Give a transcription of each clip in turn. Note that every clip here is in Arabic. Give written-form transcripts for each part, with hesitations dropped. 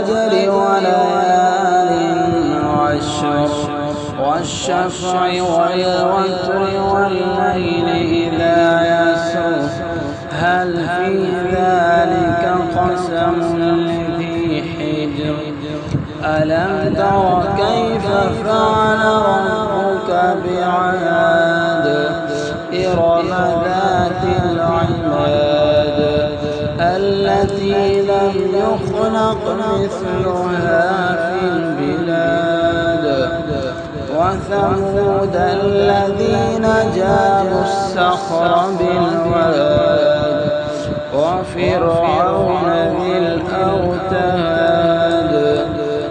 والفجر وليال عشر والشفع والوتر والليل إذا يسر هل في ذلك قسم لذي حجر ألم تر كيف فعل ربك بعاد إرم ذات العماد التي لم يخلق مثلها في البلاد وثمود الذين جابوا الصخر بالواد وفرعون ذي الأوتاد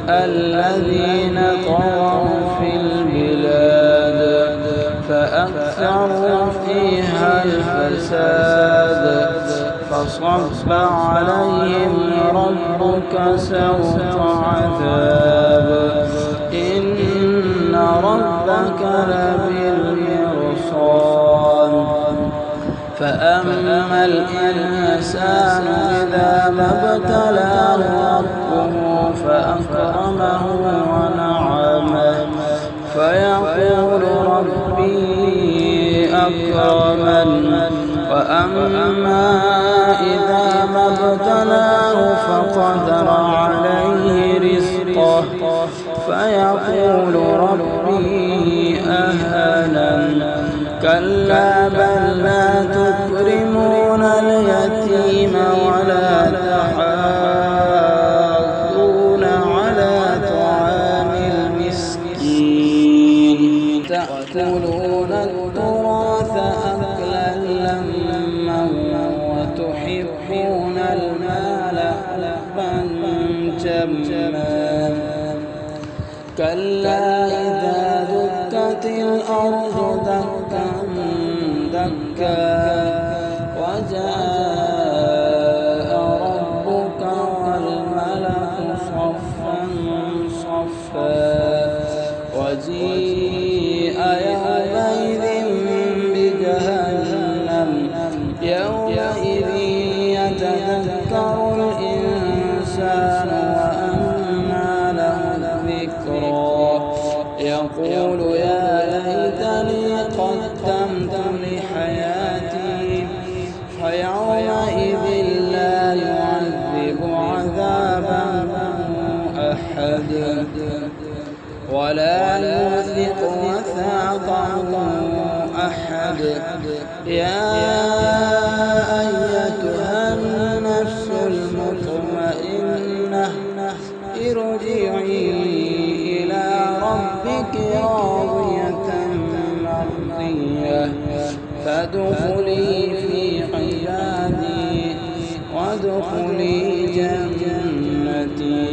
الذين طغوا في البلاد فأكثروا فيها الفساد فصب عليهم ربك سوط عذاب إن ربك لبالمرصاد فأما الإنسان إذا ما ابتلاه ربه فأكرمه ونعمه فيقول ربي أكرمن وأما إذا ما ابتلاه فقدر عليه رزقه فيقول ربي أهانن كلا بل لا تكرمون اليتيم ولا تحاضون على طعام المسكين تأكلون التراث أكلا لما وتحبون المال حبا جما كلا إذا دكت الأرض دكا دكا وجاء ربك والملك صفا صفا وجيء يومئذ بجهنم يومئذ يتذكر الإنسان وأنى له الذكرى يقول يا ليتني قدمت لحياتي فيومئذ لا يعذب عذابه أحد ولا يوثق وثاقه أحد يا أيتها النفس المطمئنة ارجعي إلى ربك راضية مرضية فادخلي في عبادي وادخلي جنتي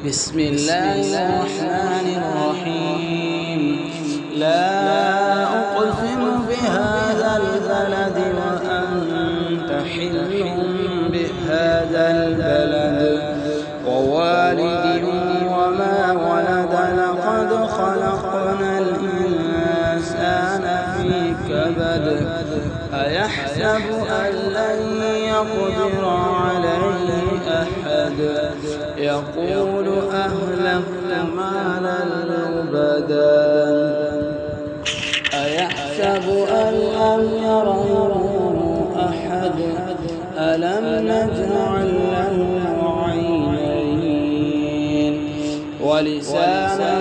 بسم الله الرحمن الرحيم لا أقسم بهذا البلد وأنت حل بهذا البلد ووالد وما ولد لقد خلقنا الإنسان في كبد أيحسب أن لن يقدر عليه أحد يقول أهلكت مالا لبدا أيحسب أن لم يره أحد ألم نجعل له عينين ولسانا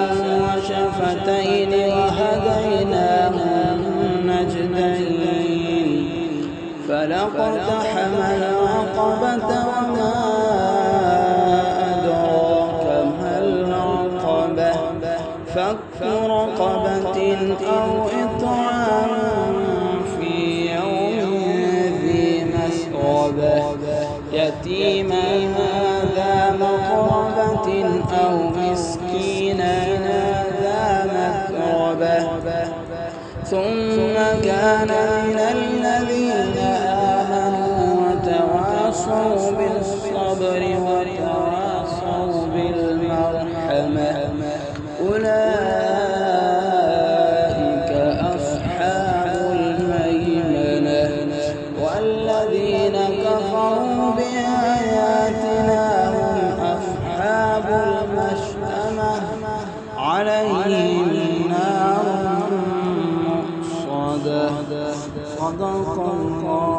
وشفتين وهديناه النجدين فلاقتحم العقبة وما أدراك ما العقبة فك رقبة أو إطعام في يوم ذي مسغبة يتيما ذا مقربة أو مسكينا ذا متربة ثم كان من الذين آمنوا وتواصوا بالصبر وتواصوا بالمرحمة أولئك أصحاب الميمنة والذين كفروا بآياتنا هم صدق الله